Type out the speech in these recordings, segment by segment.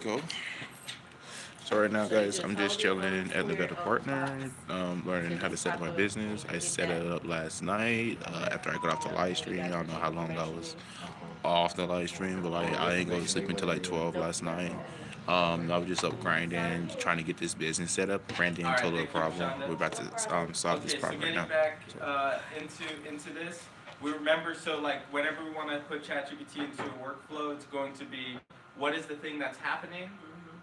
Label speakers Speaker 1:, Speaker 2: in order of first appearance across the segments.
Speaker 1: go. So right now, guys, I'm just chilling at the Better Partner, learning how to set up my business. I set it up last night after I got off the live stream. I don't know how long I was off the live stream, but like I ain't go to sleep until like 12 last night. I was just up grinding, trying to get this business set up. Ran
Speaker 2: All right,
Speaker 1: into a little
Speaker 2: thank you,
Speaker 1: problem.
Speaker 2: Shonda.
Speaker 1: We're about to solve this
Speaker 2: Okay, so
Speaker 1: problem right
Speaker 2: getting
Speaker 1: now.
Speaker 2: back
Speaker 1: So.
Speaker 2: into this, we remember, so like whenever we want to put ChatGPT into a workflow, it's going to be what is the thing that's happening,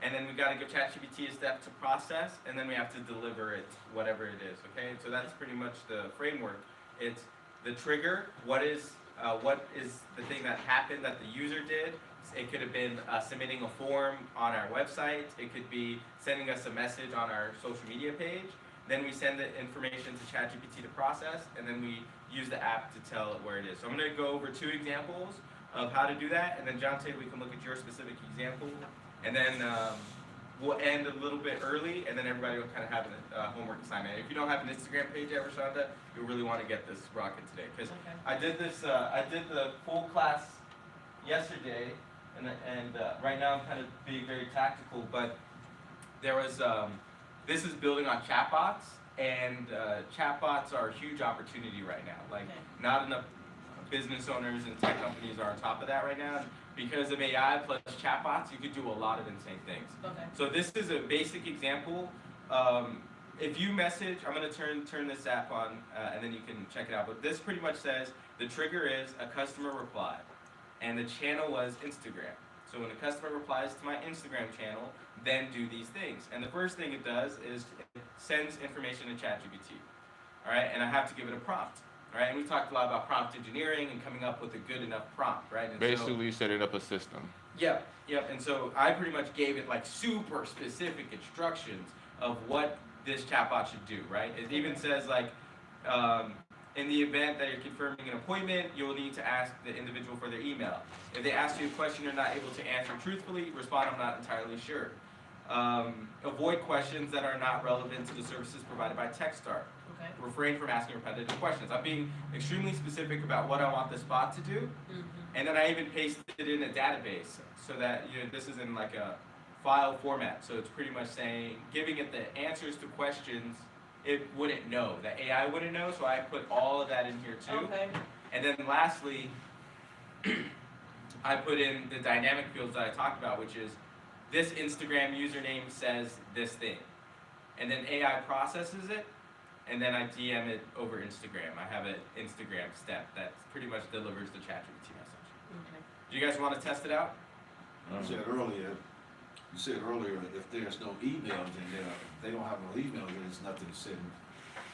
Speaker 2: and then we got to give ChatGPT a step to process, and then we have to deliver it, whatever it is. Okay, so that's pretty much the framework. It's the trigger. What is the thing that happened that the user did? It could have been submitting a form on our website. It could be sending us a message on our social media page. Then we send the information to ChatGPT to process, and then we use the app to tell it where it is. So I'm going to go over 2 examples of how to do that, and then Jonte, we can look at your specific example, and then we'll end a little bit early, and then everybody will kind of have a homework assignment. If you don't have an Instagram page yet, Rashonda, you'll really want to get this rocking today, because I did this. I did the full class yesterday, and right now I'm kind of being very tactical, but there was. This is building on chatbots, and chatbots are a huge opportunity right now. Like, not enough business owners and tech companies are on top of that right now. Because of AI plus chatbots, you could do a lot of insane things. Okay. So this is a basic example. If you message, I'm going to turn this app on, and then you can check it out. But this pretty much says the trigger is a customer reply, and the channel was Instagram. So when a customer replies to my Instagram channel, then do these things. And the first thing it does is it sends information to ChatGPT. All right, and I have to give it a prompt. All right, and we talked a lot about prompt engineering and coming up with a good enough prompt, right? And
Speaker 1: Basically, setting up a system.
Speaker 2: Yep. And so I pretty much gave it like super specific instructions of what this chatbot should do, right? It even says like, in the event that you're confirming an appointment, you'll need to ask the individual for their email. If they ask you a question you're not able to answer truthfully, respond, I'm not entirely sure. Avoid questions that are not relevant to the services provided by Techstart. Okay. Refrain from asking repetitive questions. I'm being extremely specific about what I want this bot to do, and then I even pasted it in a database so that this is in like a file format. So it's pretty much saying, giving it the answers to questions it wouldn't know, that AI wouldn't know, so I put all of that in here too. Okay. And then lastly, I put in the dynamic fields that I talked about, which is this Instagram username says this thing. And then AI processes it, and then I DM it over Instagram. I have an Instagram step that pretty much delivers the ChatGPT message. Okay. Do you guys want to test it out?
Speaker 3: You said earlier, if there's no emails in there, if they don't have no email, then there's nothing to send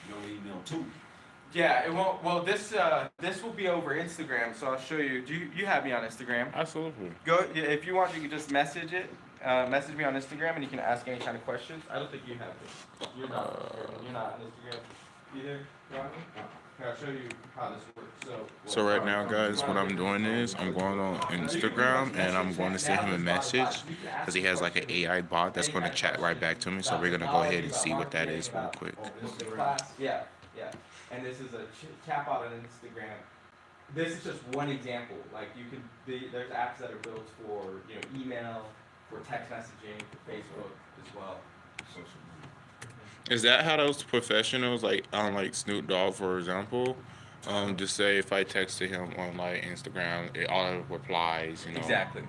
Speaker 3: your email to.
Speaker 2: Yeah, it won't. Well, this will be over Instagram, so I'll show you. Do you have me on Instagram?
Speaker 1: Absolutely.
Speaker 2: Go if you want. You can just message it. Message me on Instagram, and you can ask any kind of questions. I don't think you have this. You're not on Instagram either, Ronnie. I'll show you how this works.
Speaker 1: So right now, guys, what I'm doing is I'm going on Instagram and I'm going to send him a message because he has like an AI bot that's going to chat right back to me. So we're going to go ahead and see what that is real quick.
Speaker 2: Yeah. And this is a chatbot on Instagram. This is just one example. Like there's apps that are built for email, for text messaging, for Facebook as well.
Speaker 1: Is that how those professionals, like on like Snoop Dogg, for example, just say if I texted him on like Instagram, it auto replies,
Speaker 2: Exactly.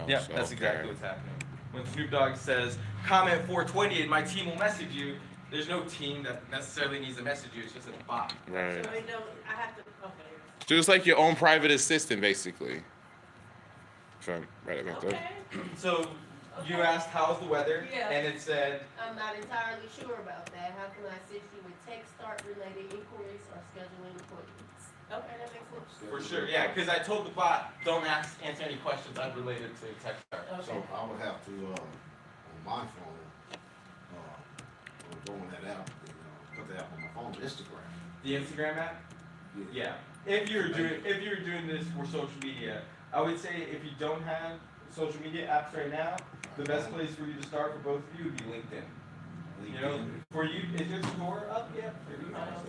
Speaker 1: Yeah,
Speaker 2: so, that's exactly what's happening. When Snoop Dogg says comment 420 and my team will message you, there's no team that necessarily needs to message you. It's just a bot.
Speaker 1: Right.
Speaker 4: So I have to. Okay.
Speaker 1: Just like your own private assistant, basically. If I'm right about that.
Speaker 2: So. You asked how's the weather, and it said.
Speaker 4: I'm not entirely sure about that. How can I assist you with Techstart related inquiries or scheduling appointments? Okay, that makes sense.
Speaker 2: For sure, yeah, because I told the bot don't answer any questions unrelated to Techstart.
Speaker 4: Okay.
Speaker 3: So I would have to, on my phone, go on that app, put the app on my phone, Instagram.
Speaker 2: The Instagram app? Yeah. If you're doing this for social media, I would say if you don't have social media apps right now, the best place for you to start for both of you would be LinkedIn. For you, is your store up yet?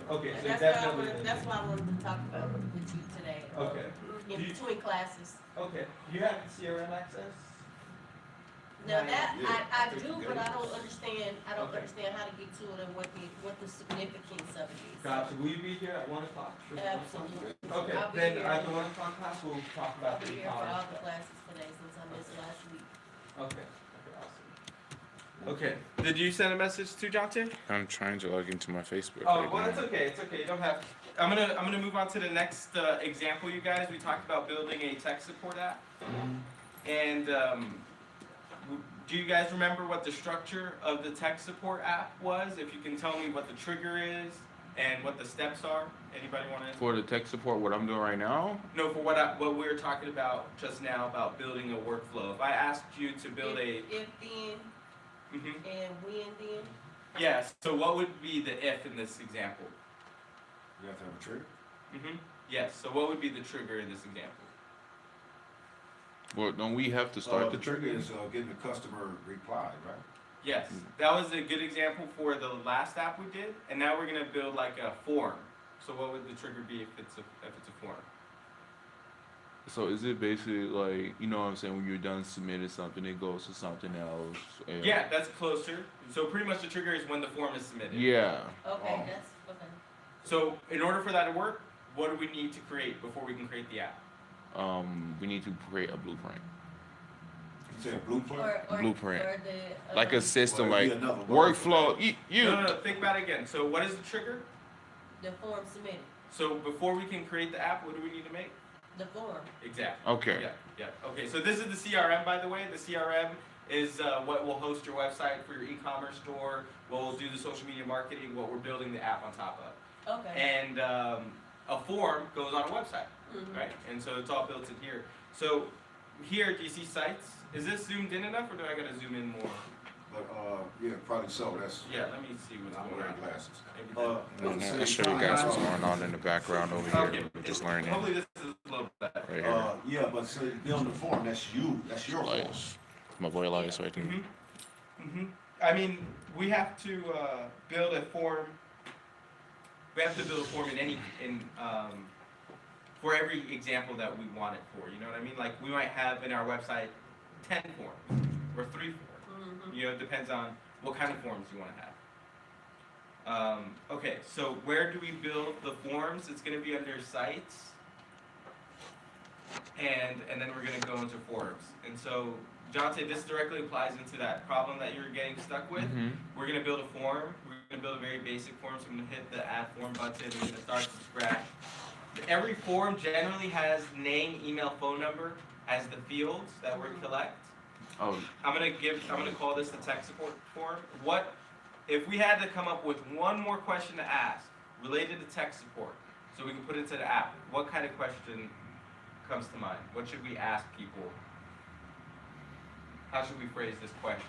Speaker 2: Okay, so definitely.
Speaker 4: That's why I wanted to talk about it with you today.
Speaker 2: Okay.
Speaker 4: In between classes.
Speaker 2: Okay. Do you have CRM access?
Speaker 4: Now that,
Speaker 3: Yeah,
Speaker 4: I
Speaker 3: think
Speaker 4: do,
Speaker 3: you
Speaker 4: but
Speaker 3: got
Speaker 4: I
Speaker 3: it.
Speaker 4: don't understand,
Speaker 2: Okay.
Speaker 4: how to get to it and what the significance of it is.
Speaker 2: Gotcha. Will you be here at 1 o'clock?
Speaker 4: Absolutely.
Speaker 2: Okay,
Speaker 4: I'll be
Speaker 2: then
Speaker 4: here.
Speaker 2: at the 1 o'clock class, we'll talk
Speaker 4: I'll
Speaker 2: about
Speaker 4: be
Speaker 2: the
Speaker 4: here for all
Speaker 2: e-commerce.
Speaker 4: the classes today since I missed last week.
Speaker 2: Okay, awesome. Okay, did you send a message to Jonte?
Speaker 1: I'm trying to log into my Facebook
Speaker 2: Oh,
Speaker 1: right
Speaker 2: well,
Speaker 1: now.
Speaker 2: it's okay. It's okay. You don't have. I'm gonna move on to the next example, you guys. We talked about building a tech support app, and do you guys remember what the structure of the tech support app was? If you can tell me what the trigger is and what the steps are. Anybody want to?
Speaker 1: For the tech support, what I'm doing right now,
Speaker 2: No, for what we were talking about just now about building a workflow. If I asked you to build a.
Speaker 4: If then,
Speaker 2: Mhm.
Speaker 4: and when then,
Speaker 2: Yes. So what would be the if in this example?
Speaker 3: You have to have a trigger.
Speaker 2: Yes. So what would be the trigger in this example?
Speaker 1: well, don't we have to start
Speaker 3: The
Speaker 1: the
Speaker 3: trigger is getting the customer reply, right?
Speaker 2: Yes, that was a good example for the last app we did, and now we're gonna build like a form. So what would the trigger be if it's a form?
Speaker 1: So is it basically like, you know what I'm saying, when you're done submitting something, it goes to something else? And
Speaker 2: Yeah, that's closer. So pretty much the trigger is when the form is submitted.
Speaker 1: Yeah.
Speaker 4: okay, that's, okay.
Speaker 2: So in order for that to work, what do we need to create before we can create the app?
Speaker 1: We need to create a blueprint.
Speaker 3: You say a blueprint?
Speaker 4: Or
Speaker 1: Blueprint.
Speaker 4: or the,
Speaker 1: Like a system,
Speaker 3: Well, it'd
Speaker 1: like
Speaker 3: be another word for
Speaker 1: workflow.
Speaker 3: that.
Speaker 1: You
Speaker 2: No, think about it again. So what is the trigger?
Speaker 4: the form submitted,
Speaker 2: So before we can create the app, what do we need to make?
Speaker 4: the form.
Speaker 2: Exactly.
Speaker 1: Okay.
Speaker 2: Yeah. Okay. So this is the CRM, by the way. The CRM is what will host your website for your e-commerce store. What will do the social media marketing. What we're building the app on top of.
Speaker 4: Okay.
Speaker 2: And a form goes on a website,
Speaker 4: Mhm.
Speaker 2: right? And so it's all built in here. So here, do you see sites? Is this zoomed in enough, or do I gotta zoom in more?
Speaker 3: But, yeah, probably so, that's,
Speaker 2: Yeah. Let me see what's
Speaker 3: I'm
Speaker 2: going
Speaker 3: wearing
Speaker 2: on.
Speaker 3: glasses.
Speaker 2: Maybe
Speaker 1: I'll show you guys what's going on in the background over here.
Speaker 2: Okay.
Speaker 1: We're just learning right
Speaker 2: Hopefully this is a little better.
Speaker 1: here.
Speaker 3: Yeah, but so building the form, that's your form.
Speaker 1: Elias. My boy Elias right there.
Speaker 2: I mean, we have to build a form. We have to build a form for every example that we want it for. You know what I mean? Like we might have in our website 10 forms or 3 forms.
Speaker 4: Mhm.
Speaker 2: You know, it depends on what kind of forms you want to have. Okay, so where do we build the forms? It's going to be under sites, and then we're going to go into forms. And so, Jonte, this directly applies into that problem that you're getting stuck with.
Speaker 1: Mhm.
Speaker 2: We're going to build a form. We're going to build a very basic form. So I'm going to hit the add form button. We're going to start from scratch. Every form generally has name, email, phone number as the fields that we collect.
Speaker 1: Oh,
Speaker 2: I'm gonna call this the tech support form. What if we had to come up with one more question to ask related to tech support, so we can put it into the app? What kind of question comes to mind? What should we ask people? How should we phrase this question?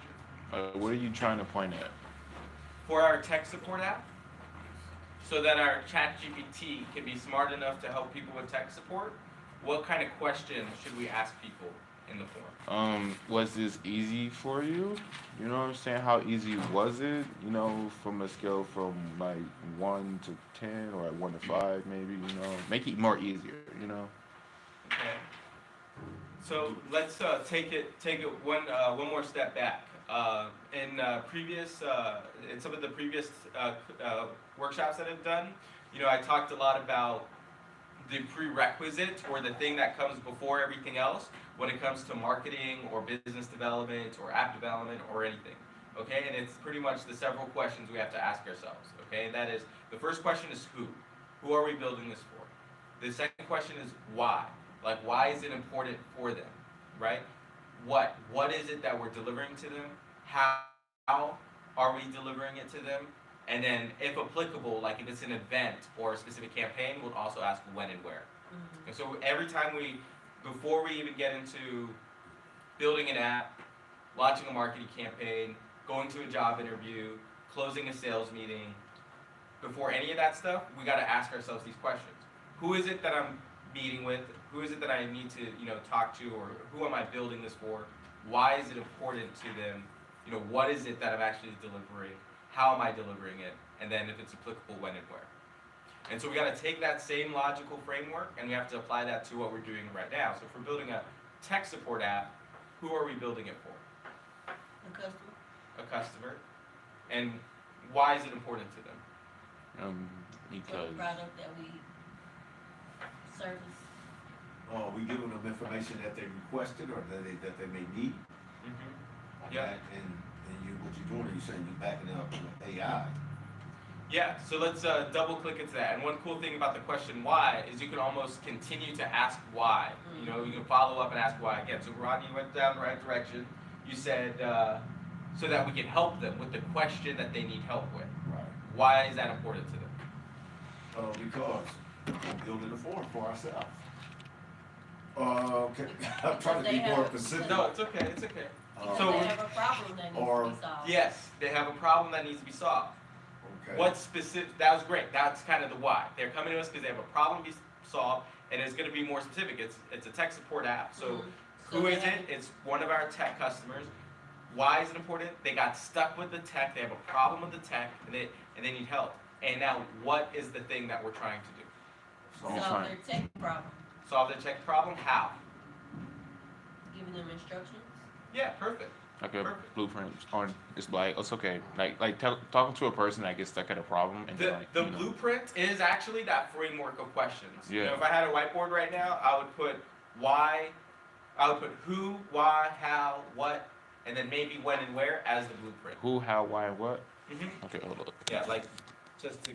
Speaker 1: what are you trying to point at?
Speaker 2: For our tech support app, so that our ChatGPT can be smart enough to help people with tech support, what kind of question should we ask people in the form?
Speaker 1: Was this easy for you? You know what I'm saying? How easy was it? You know, from a scale from like 1 to 10 or like 1 to 5 maybe, you know? Make it more easier, you know?
Speaker 2: Okay. So let's take it one more step back. In some of the previous workshops that I've done, you know, I talked a lot about the prerequisite or the thing that comes before everything else when it comes to marketing or business development or app development or anything. Okay, and it's pretty much the several questions we have to ask ourselves. Okay, and that is the first question is who? Who are we building this for? The second question is why? Like, why is it important for them, right? What is it that we're delivering to them? How are we delivering it to them? And then, if applicable, like if it's an event or a specific campaign, we'll also ask when and where.
Speaker 4: Mhm.
Speaker 2: And so every time before we even get into building an app, launching a marketing campaign, going to a job interview, closing a sales meeting, before any of that stuff, we got to ask ourselves these questions. Who is it that I'm meeting with? Who is it that I need to, you know, talk to, or who am I building this for? Why is it important to them? You know, what is it that I'm actually delivering? How am I delivering it? And then if it's applicable, when and where. And so we got to take that same logical framework and we have to apply that to what we're doing right now. So if we're building a tech support app, who are we building it for? customer, and why is it important to them?
Speaker 4: For the
Speaker 1: Because
Speaker 4: product that we service.
Speaker 3: We giving them information that they requested or that they may need.
Speaker 2: Yeah.
Speaker 3: And what you're doing, you're saying you're backing it up with AI.
Speaker 2: Yeah, so let's double click into that. And one cool thing about the question why is you can almost continue to ask why. You know, you can follow up and ask why again. So Rodney, you went down the right direction. You said so that we can help them with the question that they need help with.
Speaker 3: Right.
Speaker 2: Why is that important to them?
Speaker 3: Because we're building a forum for ourselves. Okay, I'm trying to be more specific.
Speaker 2: No, it's okay, it's okay.
Speaker 4: Because
Speaker 2: So-
Speaker 4: they have a problem that needs
Speaker 3: or-
Speaker 4: to be solved.
Speaker 2: Yes, they have a problem that needs to be solved.
Speaker 3: Okay.
Speaker 2: What specific, that was great, that's kind of the why. They're coming to us because they have a problem to be solved, and it's gonna be more specific, it's a tech support app, so
Speaker 4: Mhm. So
Speaker 2: who
Speaker 4: they
Speaker 2: is
Speaker 4: have-
Speaker 2: it? It's one of our tech customers. Why is it important? They got stuck with the tech, they have a problem with the tech, and they need help. And now, what is the thing that we're trying to do?
Speaker 1: I'm
Speaker 4: Solve
Speaker 1: trying-
Speaker 4: their tech problem,
Speaker 2: Solve their tech problem? How?
Speaker 4: giving them instructions.
Speaker 2: Yeah, perfect.
Speaker 1: like a
Speaker 2: Perfect.
Speaker 1: blueprint on, it's like it's okay. Like talking to a person that gets stuck at a problem and
Speaker 2: The,
Speaker 1: like
Speaker 2: the
Speaker 1: you know,
Speaker 2: blueprint is actually that framework of questions. You
Speaker 1: Yeah.
Speaker 2: know, if I had a whiteboard right now, I would put why, I would put who, why, how, what, and then maybe when and where as the blueprint.
Speaker 1: who, how, why, and what.
Speaker 2: hmm
Speaker 1: Okay, hold up.
Speaker 2: Yeah, like just to